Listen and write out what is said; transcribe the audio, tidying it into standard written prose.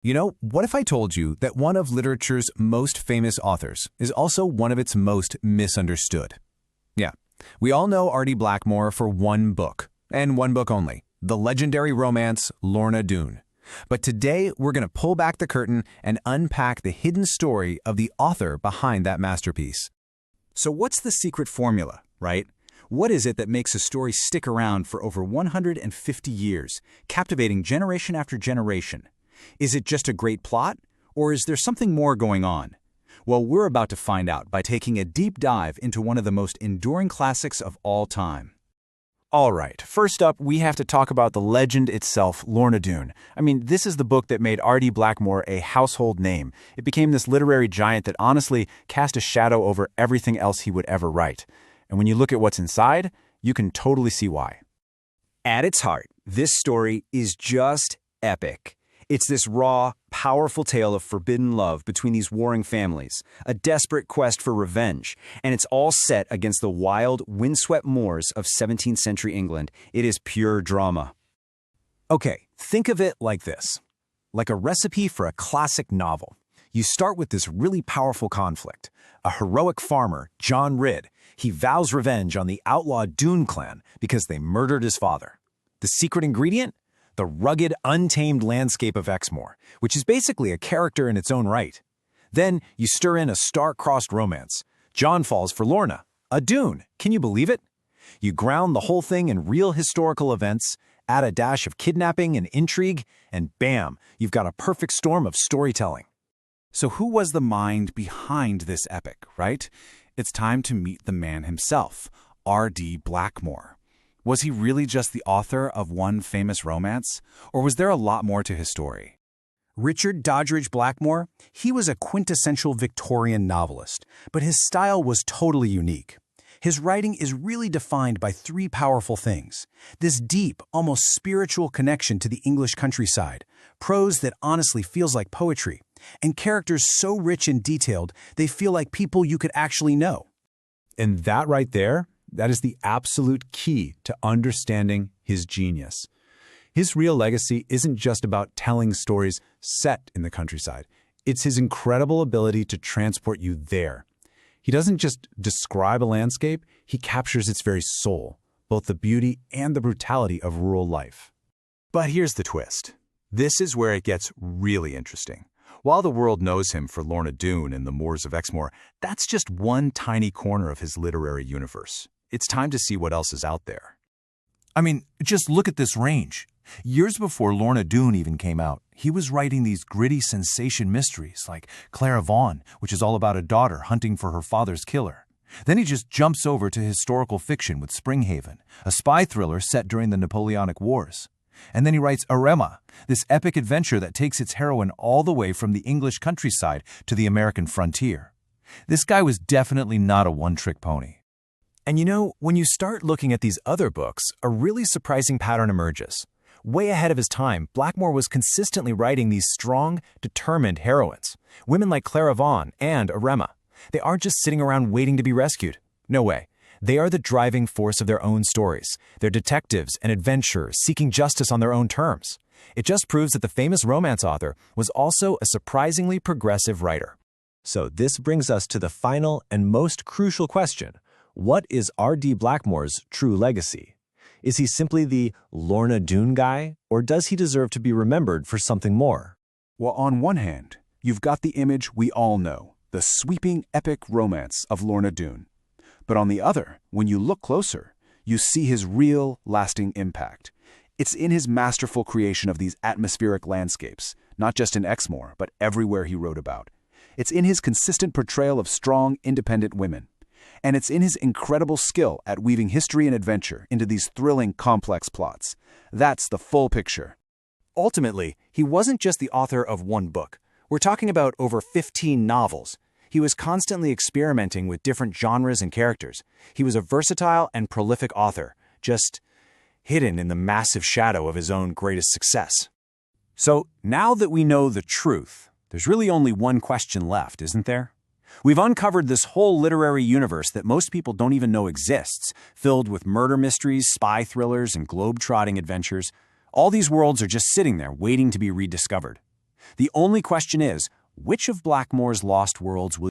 What if I told you that one of literature's most famous authors is also one of its most misunderstood? Yeah, we all know R.D. Blackmore for one book, and one book only, the legendary romance Lorna Doone. But today, we're going to pull back the curtain and unpack the hidden story of the author behind that masterpiece. So what's the secret formula, right? What is it that makes a story stick around for over 150 years, captivating generation after generation? Is it just a great plot, or is there something more going on? Well, we're about to find out by taking a deep dive into one of the most enduring classics of all time. All right, first up, we have to talk about the legend itself, Lorna Doone. This is the book that made R.D. Blackmore a household name. It became this literary giant that honestly cast a shadow over everything else he would ever write. And when you look at what's inside, you can totally see why. At its heart, this story is just epic. It's this raw, powerful tale of forbidden love between these warring families, a desperate quest for revenge, and it's all set against the wild, windswept moors of 17th century England. It is pure drama. Okay, think of it like this. Like a recipe for a classic novel. You start with this really powerful conflict. A heroic farmer, John Ridd, he vows revenge on the outlaw Doone clan because they murdered his father. The secret ingredient? The rugged, untamed landscape of Exmoor, which is basically a character in its own right. Then you stir in a star-crossed romance. John falls for Lorna, a Doone. Can you believe it? You ground the whole thing in real historical events, add a dash of kidnapping and intrigue, and bam, you've got a perfect storm of storytelling. So who was the mind behind this epic, right? It's time to meet the man himself, R.D. Blackmore. Was he really just the author of one famous romance, or was there a lot more to his story? Richard Doddridge Blackmore, he was a quintessential Victorian novelist, but his style was totally unique. His writing is really defined by three powerful things. This deep, almost spiritual connection to the English countryside, prose that honestly feels like poetry, and characters so rich and detailed they feel like people you could actually know. And that right there, that is the absolute key to understanding his genius. His real legacy isn't just about telling stories set in the countryside. It's his incredible ability to transport you there. He doesn't just describe a landscape, he captures its very soul, both the beauty and the brutality of rural life. But here's the twist. This is where it gets really interesting. While the world knows him for Lorna Doone and the moors of Exmoor, that's just one tiny corner of his literary universe. It's time to see what else is out there. Just look at this range. Years before Lorna Doone even came out, he was writing these gritty sensation mysteries like Clara Vaughan, which is all about a daughter hunting for her father's killer. Then he just jumps over to historical fiction with Springhaven, a spy thriller set during the Napoleonic Wars. And then he writes Erema, this epic adventure that takes its heroine all the way from the English countryside to the American frontier. This guy was definitely not a one-trick pony. And when you start looking at these other books, a really surprising pattern emerges. Way ahead of his time, Blackmore was consistently writing these strong, determined heroines. Women like Clara Vaughan and Erema. They aren't just sitting around waiting to be rescued. No way. They are the driving force of their own stories. They're detectives and adventurers seeking justice on their own terms. It just proves that the famous romance author was also a surprisingly progressive writer. So this brings us to the final and most crucial question. What is R.D. Blackmore's true legacy? Is he simply the Lorna Doone guy, or does he deserve to be remembered for something more? Well, on one hand, you've got the image we all know, the sweeping epic romance of Lorna Doone. But on the other, when you look closer, you see his real, lasting impact. It's in his masterful creation of these atmospheric landscapes, not just in Exmoor, but everywhere he wrote about. It's in his consistent portrayal of strong, independent women. And it's in his incredible skill at weaving history and adventure into these thrilling, complex plots. That's the full picture. Ultimately, he wasn't just the author of one book. We're talking about over 15 novels. He was constantly experimenting with different genres and characters. He was a versatile and prolific author, just hidden in the massive shadow of his own greatest success. So now that we know the truth, there's really only one question left, isn't there? We've uncovered this whole literary universe that most people don't even know exists, filled with murder mysteries, spy thrillers, and globe-trotting adventures. All these worlds are just sitting there waiting to be rediscovered. The only question is, which of Blackmore's lost worlds will